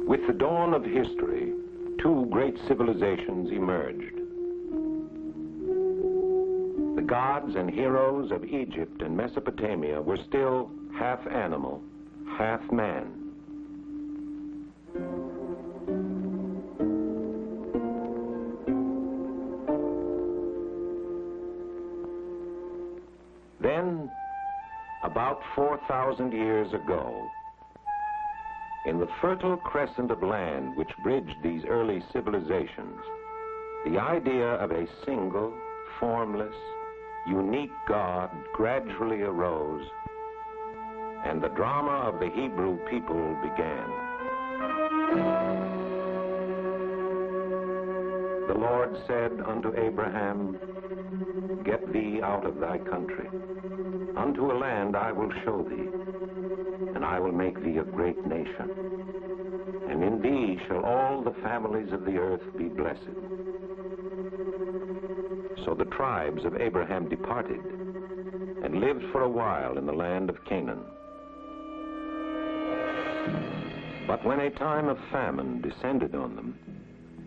With the dawn of history, two great civilizations emerged. The gods and heroes of Egypt and Mesopotamia were still half animal, half man. Then, about 4,000 years ago, in the fertile crescent of land which bridged these early civilizations, the idea of a single, formless, unique God gradually arose, and the drama of the Hebrew people began. The Lord said unto Abraham, Get thee out of thy country. Unto a land I will show thee, and I will make thee a great nation. And in thee shall all the families of the earth be blessed. So the tribes of Abraham departed and lived for a while in the land of Canaan. But when a time of famine descended on them,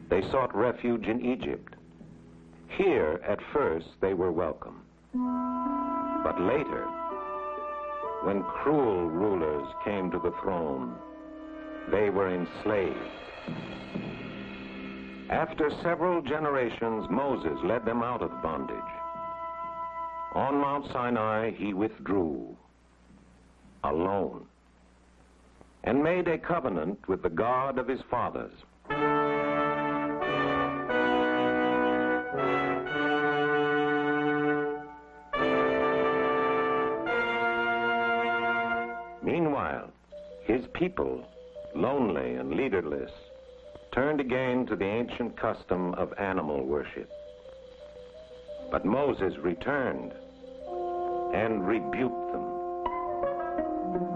they sought refuge in Egypt. Here, at first, they were welcome. But later, when cruel rulers came to the throne, they were enslaved. After several generations, Moses led them out of bondage. On Mount Sinai, he withdrew, alone, and made a covenant with the God of his fathers. Meanwhile, his people, lonely and leaderless, turned again to the ancient custom of animal worship. But Moses returned and rebuked them.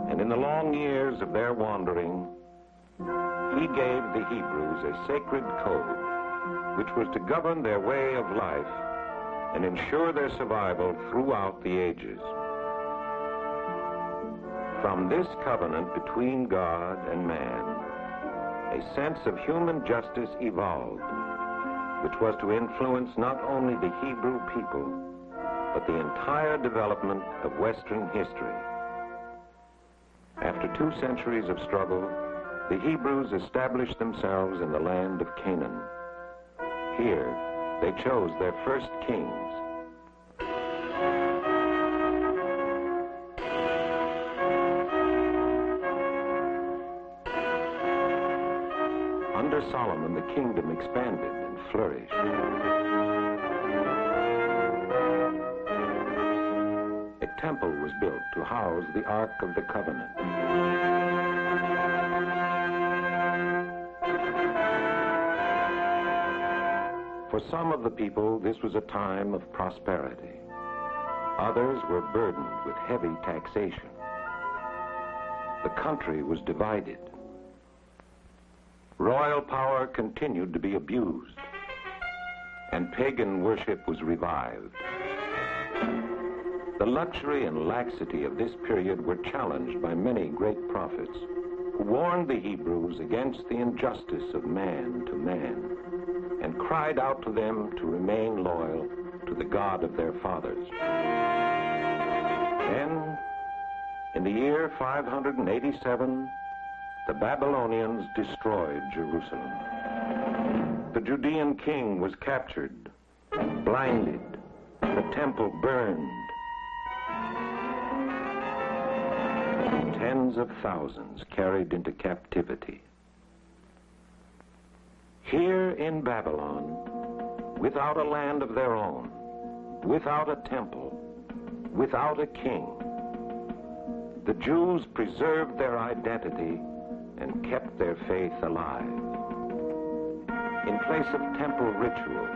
And in the long years of their wandering, he gave the Hebrews a sacred code which was to govern their way of life and ensure their survival throughout the ages. From this covenant between God and man, a sense of human justice evolved, which was to influence not only the Hebrew people, but the entire development of Western history. After 2 centuries of struggle, the Hebrews established themselves in the land of Canaan. Here, they chose their first kings. Under Solomon, the kingdom expanded and flourished. A temple was built to house the Ark of the Covenant. For some of the people, this was a time of prosperity. Others were burdened with heavy taxation. The country was divided. Royal power continued to be abused, and pagan worship was revived. The luxury and laxity of this period were challenged by many great prophets who warned the Hebrews against the injustice of man to man and cried out to them to remain loyal to the God of their fathers. Then, in the year 587, the Babylonians destroyed Jerusalem. The Judean king was captured, blinded, the temple burned. Tens of thousands carried into captivity. Here in Babylon, without a land of their own, without a temple, without a king, the Jews preserved their identity and kept their faith alive. In place of temple ritual,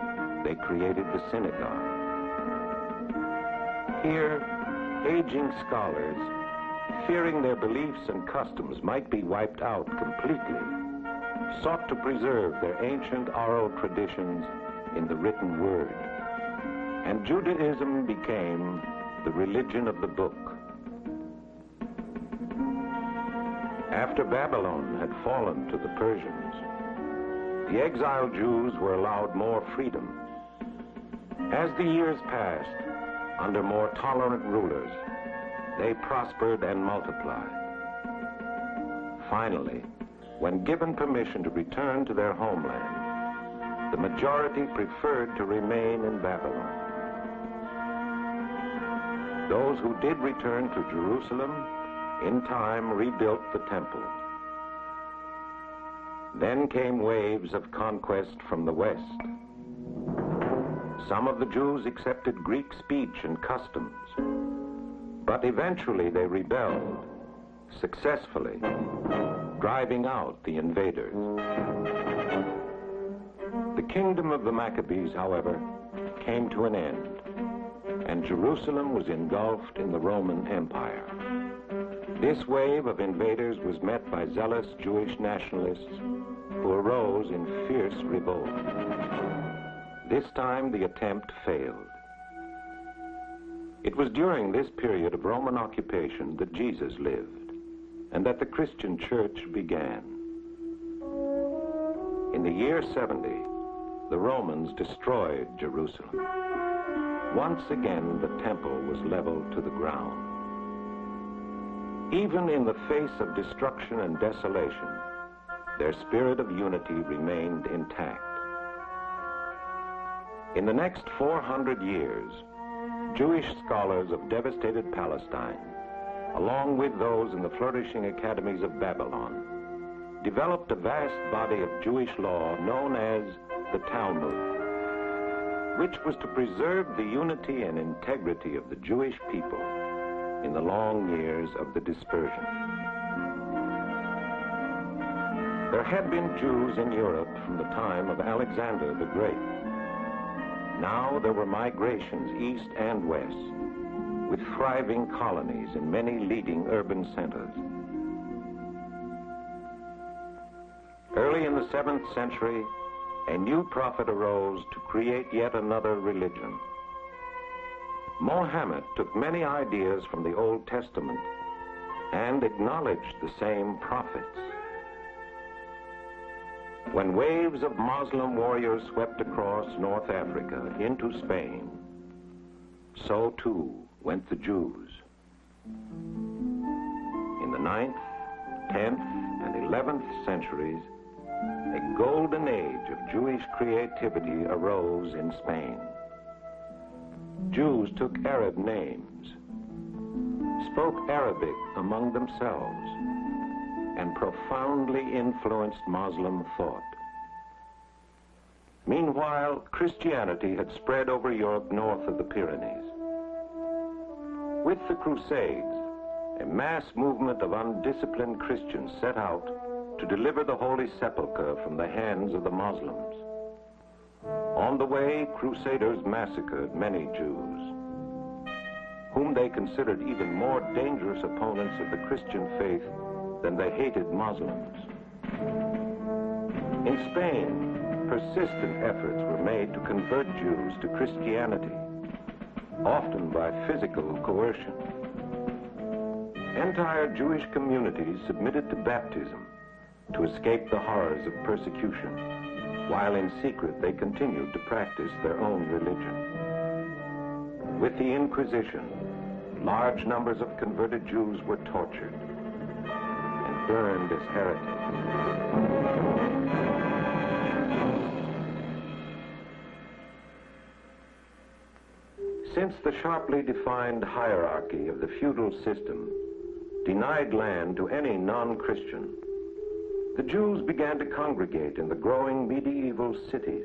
they created the synagogue. Here, aging scholars, fearing their beliefs and customs might be wiped out completely, sought to preserve their ancient oral traditions in the written word, and Judaism became the religion of the book. After Babylon had fallen to the Persians, the exiled Jews were allowed more freedom. As the years passed, under more tolerant rulers, they prospered and multiplied. Finally, when given permission to return to their homeland, the majority preferred to remain in Babylon. Those who did return to Jerusalem, in time rebuilt the temple. Then came waves of conquest from the west. Some of the Jews accepted Greek speech and customs, but eventually they rebelled, successfully, driving out the invaders. The kingdom of the Maccabees, however, came to an end, and Jerusalem was engulfed in the Roman Empire. This wave of invaders was met by zealous Jewish nationalists who arose in fierce revolt. This time the attempt failed. It was during this period of Roman occupation that Jesus lived, and that the Christian church began. In the year 70, the Romans destroyed Jerusalem. Once again, the temple was leveled to the ground. Even in the face of destruction and desolation, their spirit of unity remained intact. In the next 400 years, Jewish scholars of devastated Palestine, along with those in the flourishing academies of Babylon, developed a vast body of Jewish law known as the Talmud, which was to preserve the unity and integrity of the Jewish people in the long years of the dispersion. There had been Jews in Europe from the time of Alexander the Great. Now there were migrations east and west, with thriving colonies in many leading urban centers. Early in the 7th century, a new prophet arose to create yet another religion. Mohammed took many ideas from the Old Testament and acknowledged the same prophets. When waves of Muslim warriors swept across North Africa into Spain, so too went the Jews. In the 9th, 10th, and 11th centuries, a golden age of Jewish creativity arose in Spain. Jews took Arab names, spoke Arabic among themselves, and profoundly influenced Muslim thought. Meanwhile, Christianity had spread over Europe north of the Pyrenees. With the Crusades, a mass movement of undisciplined Christians set out to deliver the Holy Sepulchre from the hands of the Muslims. On the way, Crusaders massacred many Jews, whom they considered even more dangerous opponents of the Christian faith than they hated Muslims. In Spain, persistent efforts were made to convert Jews to Christianity, often by physical coercion. Entire Jewish communities submitted to baptism to escape the horrors of persecution, while in secret they continued to practice their own religion. With the Inquisition, large numbers of converted Jews were tortured and burned as heretics. Since the sharply defined hierarchy of the feudal system denied land to any non-Christian, the Jews began to congregate in the growing medieval cities.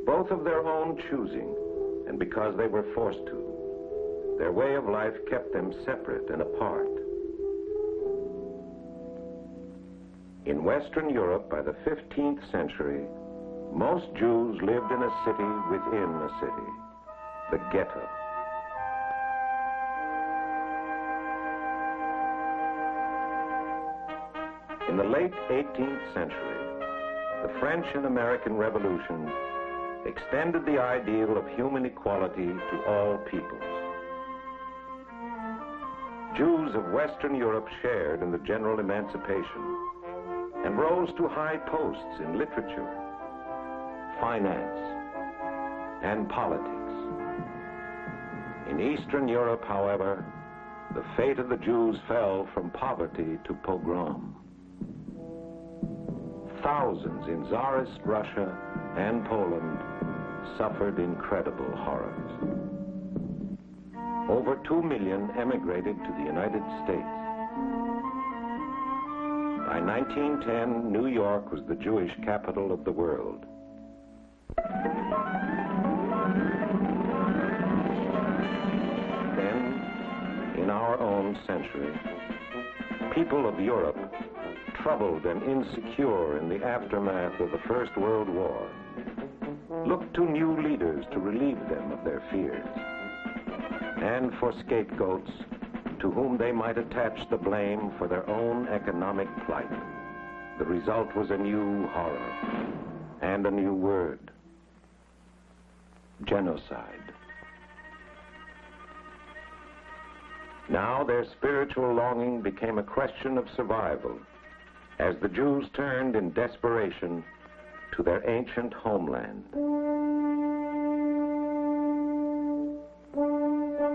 Both of their own choosing, and because they were forced to, their way of life kept them separate and apart. In Western Europe, by the 15th century, most Jews lived in a city within a city, the ghetto. In the late 18th century, the French and American revolutions extended the ideal of human equality to all peoples. Jews of Western Europe shared in the general emancipation and rose to high posts in literature, finance, and politics. In Eastern Europe, however, the fate of the Jews fell from poverty to pogrom. Thousands in Tsarist Russia and Poland suffered incredible horrors. Over 2 million emigrated to the United States. By 1910, New York was the Jewish capital of the world. Then, in our own century, people of Europe, troubled and insecure in the aftermath of the First World War, looked to new leaders to relieve them of their fears, and for scapegoats to whom they might attach the blame for their own economic plight. The result was a new horror and a new word: genocide. Now their spiritual longing became a question of survival as the Jews turned in desperation to their ancient homeland.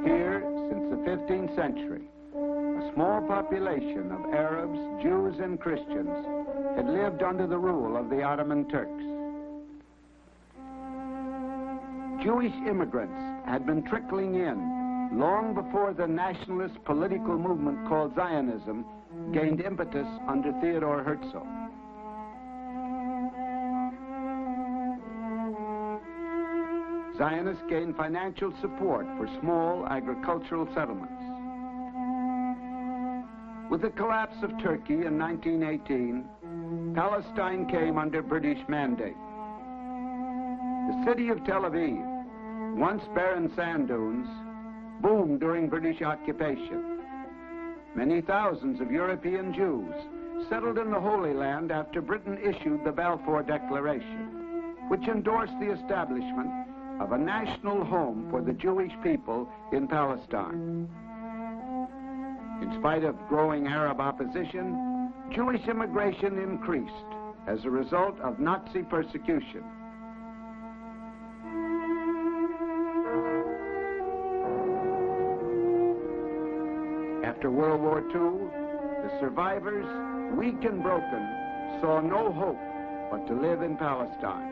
Here, since the 15th century, a small population of Arabs, Jews, and Christians had lived under the rule of the Ottoman Turks. Jewish immigrants had been trickling in long before the nationalist political movement called Zionism gained impetus under Theodor Herzl. Zionists gained financial support for small agricultural settlements. With the collapse of Turkey in 1918, Palestine came under British mandate. The city of Tel Aviv, once barren sand dunes, boomed during British occupation. Many thousands of European Jews settled in the Holy Land after Britain issued the Balfour Declaration, which endorsed the establishment of a national home for the Jewish people in Palestine. In spite of growing Arab opposition, Jewish immigration increased as a result of Nazi persecution. After World War II, the survivors, weak and broken, saw no hope but to live in Palestine.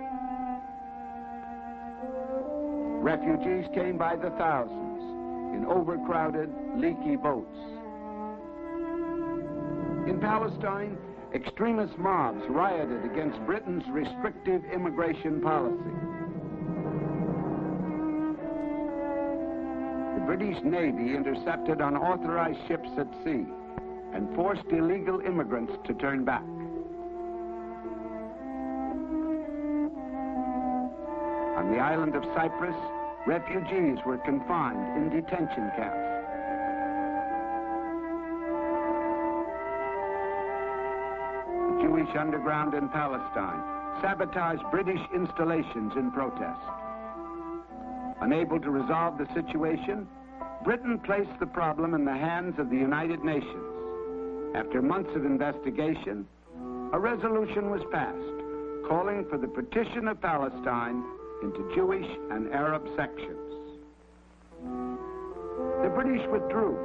Refugees came by the thousands in overcrowded, leaky boats. In Palestine, extremist mobs rioted against Britain's restrictive immigration policy. The British Navy intercepted unauthorized ships at sea and forced illegal immigrants to turn back. On the island of Cyprus, refugees were confined in detention camps. The Jewish underground in Palestine sabotaged British installations in protest. Unable to resolve the situation, Britain placed the problem in the hands of the United Nations. After months of investigation, a resolution was passed calling for the partition of Palestine into Jewish and Arab sections. The British withdrew,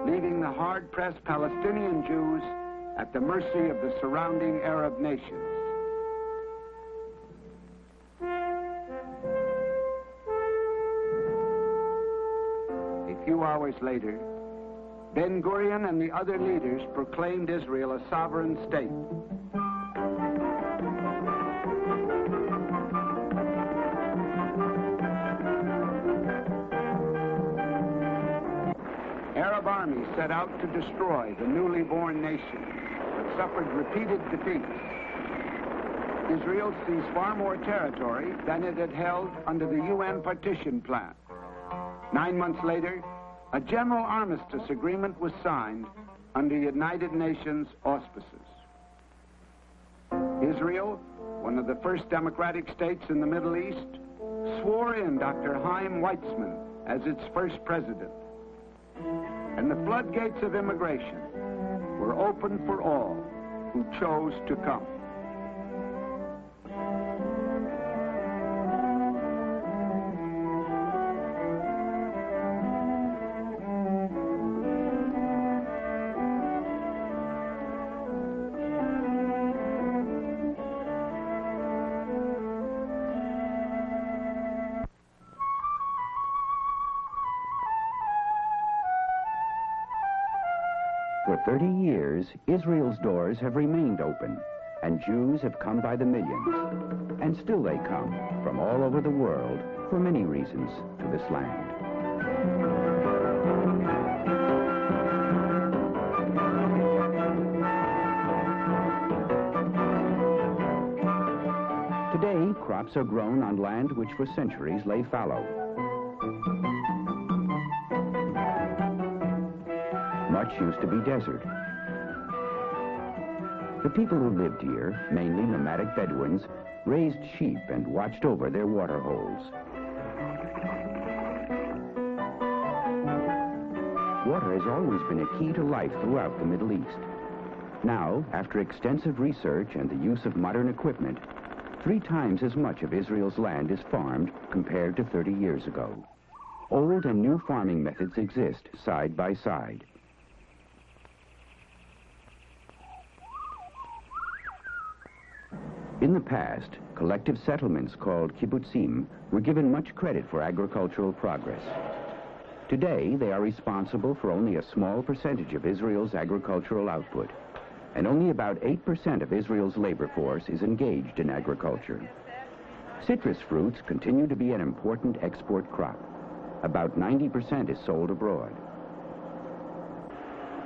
leaving the hard-pressed Palestinian Jews at the mercy of the surrounding Arab nations. A few hours later, Ben-Gurion and the other leaders proclaimed Israel a sovereign state. Arab armies set out to destroy the newly born nation, but suffered repeated defeats. Israel seized far more territory than it had held under the UN partition plan. 9 months later, a general armistice agreement was signed under United Nations auspices. Israel, one of the first democratic states in the Middle East, swore in Dr. Chaim Weizmann as its first president. And the floodgates of immigration were open for all who chose to come. For 30 years, Israel's doors have remained open, and Jews have come by the millions. And still they come, from all over the world, for many reasons, to this land. Today, crops are grown on land which for centuries lay fallow. Much used to be desert. The people who lived here, mainly nomadic Bedouins, raised sheep and watched over their water holes. Water has always been a key to life throughout the Middle East. Now, after extensive research and the use of modern equipment, 3 times as much of Israel's land is farmed compared to 30 years ago. Old and new farming methods exist side by side. In the past, collective settlements called kibbutzim were given much credit for agricultural progress. Today, they are responsible for only a small percentage of Israel's agricultural output, and only about 8% of Israel's labor force is engaged in agriculture. Citrus fruits continue to be an important export crop. About 90% is sold abroad.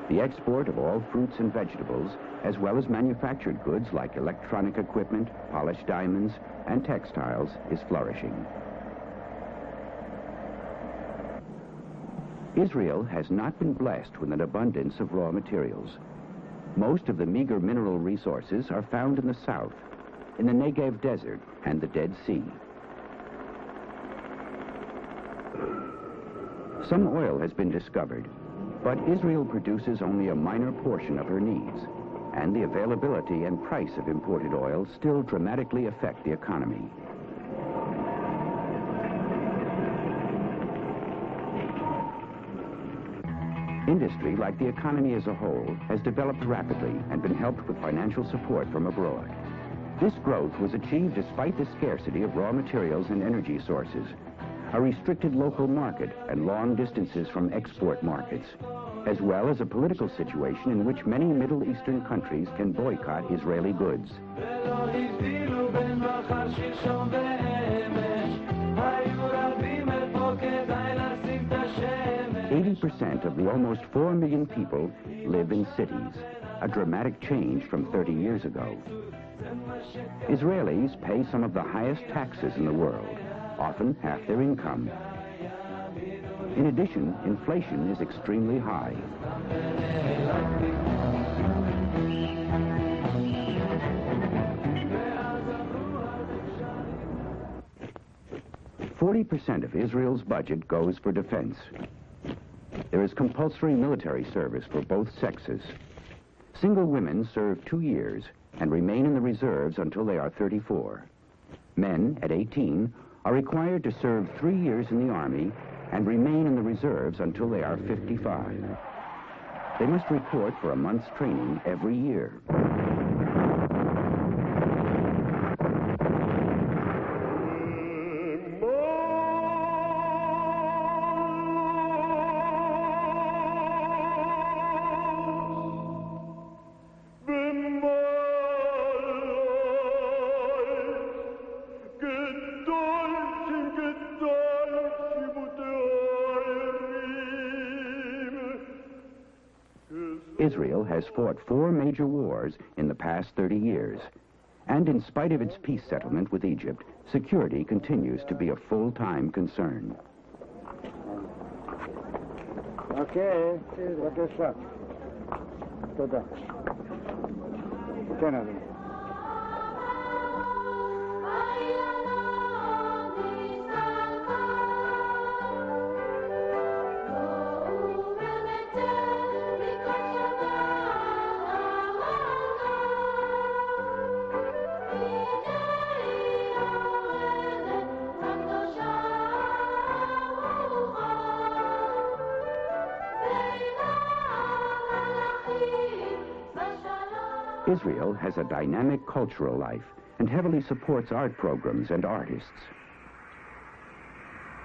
The export of all fruits and vegetables, as well as manufactured goods like electronic equipment, polished diamonds, and textiles, is flourishing. Israel has not been blessed with an abundance of raw materials. Most of the meager mineral resources are found in the south, in the Negev Desert and the Dead Sea. Some oil has been discovered, but Israel produces only a minor portion of her needs, and the availability and price of imported oil still dramatically affect the economy. Industry, like the economy as a whole, has developed rapidly and been helped with financial support from abroad. This growth was achieved despite the scarcity of raw materials and energy sources, a restricted local market, and long distances from export markets, as well as a political situation in which many Middle Eastern countries can boycott Israeli goods. 80% of the almost 4 million people live in cities, a dramatic change from 30 years ago. Israelis pay some of the highest taxes in the world, often half their income. In addition, inflation is extremely high. % of Israel's budget goes for defense. There is compulsory military service for both sexes. Single women serve 2 years and remain in the reserves until they are 34. Men, at 18, are required to serve 3 years in the Army and remain in the reserves until they are 55. They must report for a month's training every year. Israel has fought 4 major wars in the past 30 years, and in spite of its peace settlement with Egypt, security continues to be a full-time concern. Okay, בבקשה. תודה. כן, אדוני. Israel has a dynamic cultural life and heavily supports art programs and artists.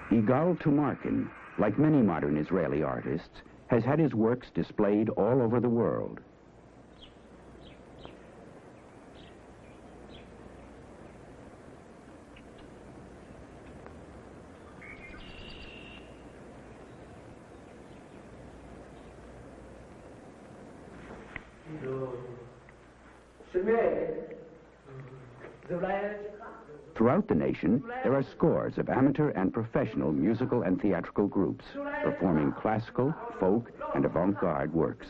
Yigal Tumarkin, like many modern Israeli artists, has had his works displayed all over the world. Throughout the nation, there are scores of amateur and professional musical and theatrical groups performing classical, folk, and avant-garde works.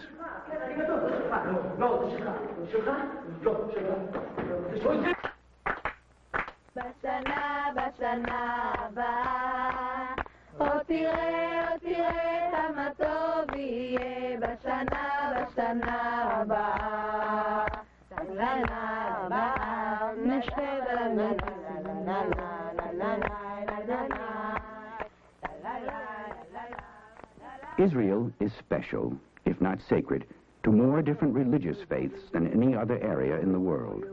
Israel is special, if not sacred, to more different religious faiths than any other area in the world.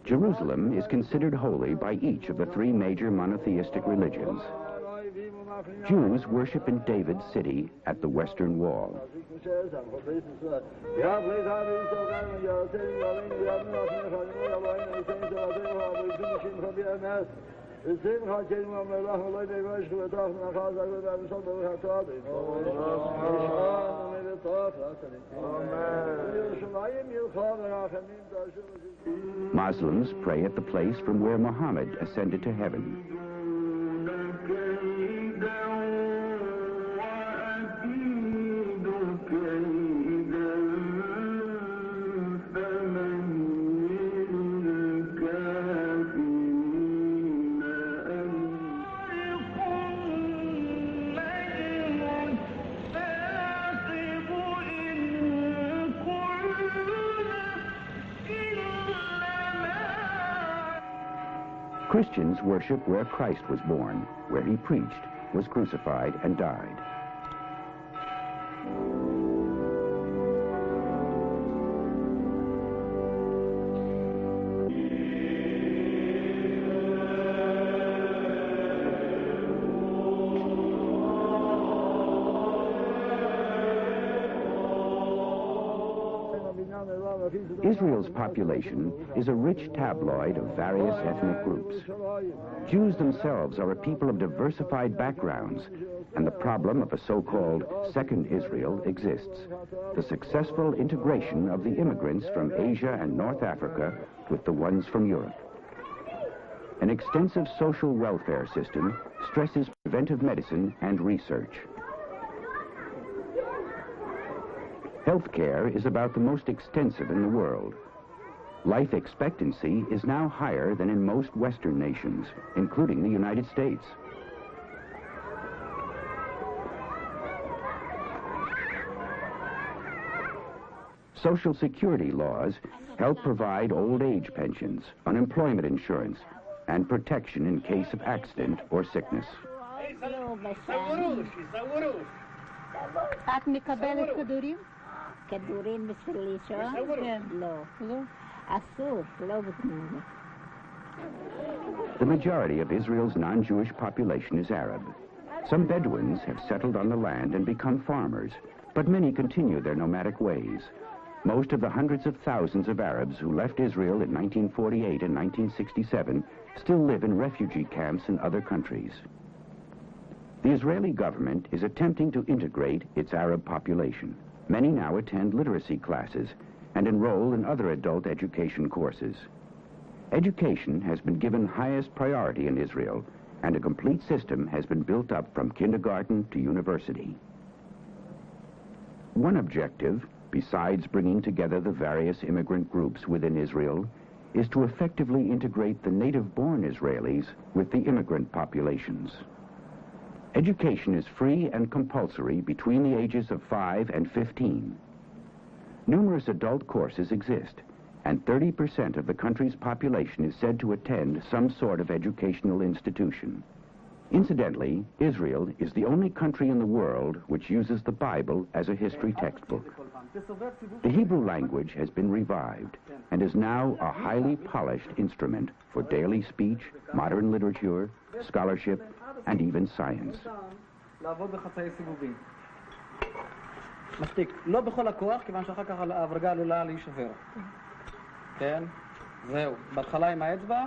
Jerusalem is considered holy by each of the three major monotheistic religions. Jews worship in David's city at the Western Wall. Muslims pray at the place from where Muhammad ascended to heaven. Christians worship where Christ was born, where he preached, was crucified, and died. Israel's population is a rich tabloid of various ethnic groups. Jews themselves are a people of diversified backgrounds, and the problem of a so-called Second Israel exists, the successful integration of the immigrants from Asia and North Africa with the ones from Europe. An extensive social welfare system stresses preventive medicine and research. Healthcare is about the most extensive in the world. Life expectancy is now higher than in most Western nations, including the United States. Social security laws help provide old age pensions, unemployment insurance, and protection in case of accident or sickness. The majority of Israel's non-Jewish population is Arab. Some Bedouins have settled on the land and become farmers, but many continue their nomadic ways. Most of the hundreds of thousands of Arabs who left Israel in 1948 and 1967 still live in refugee camps in other countries. The Israeli government is attempting to integrate its Arab population. Many now attend literacy classes and enroll in other adult education courses. Education has been given highest priority in Israel, and a complete system has been built up from kindergarten to university. One objective, besides bringing together the various immigrant groups within Israel, is to effectively integrate the native-born Israelis with the immigrant populations. Education is free and compulsory between the ages of 5 and 15. Numerous adult courses exist, and 30% of the country's population is said to attend some sort of educational institution. Incidentally, Israel is the only country in the world which uses the Bible as a history textbook. The Hebrew language has been revived and is now a highly polished instrument for daily speech, modern literature, scholarship, and even science. מספיק. לא בכל הכוח, כיוון שאחר כך ההברגה עלולה להישבר. כן? זהו. בהתחלה עם האצבע,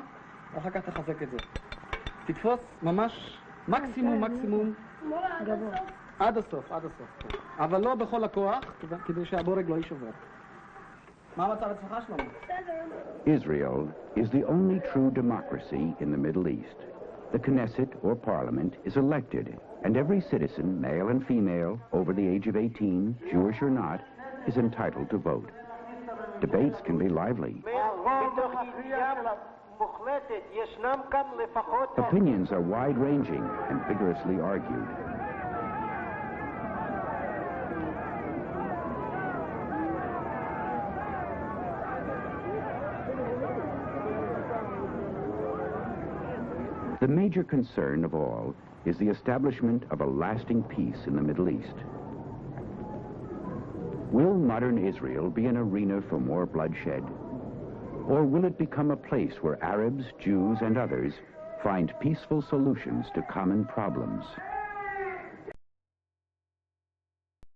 ואחר כך תחזק את זה. תתפוס ממש מקסימום, מקסימום. עד הסוף, עד הסוף. כן. אבל לא בכל הכוח, כדי שהבורג לא יישבר. מה המצב אצלך, שלמה? Israel is the only true democracy in the Middle East. The Knesset, or parliament, is elected, and every citizen, male and female, over the age of 18, Jewish or not, is entitled to vote. Debates can be lively. Opinions are wide-ranging and vigorously argued. The major concern of all is the establishment of a lasting peace in the Middle East. Will modern Israel be an arena for more bloodshed? Or will it become a place where Arabs, Jews, and others find peaceful solutions to common problems?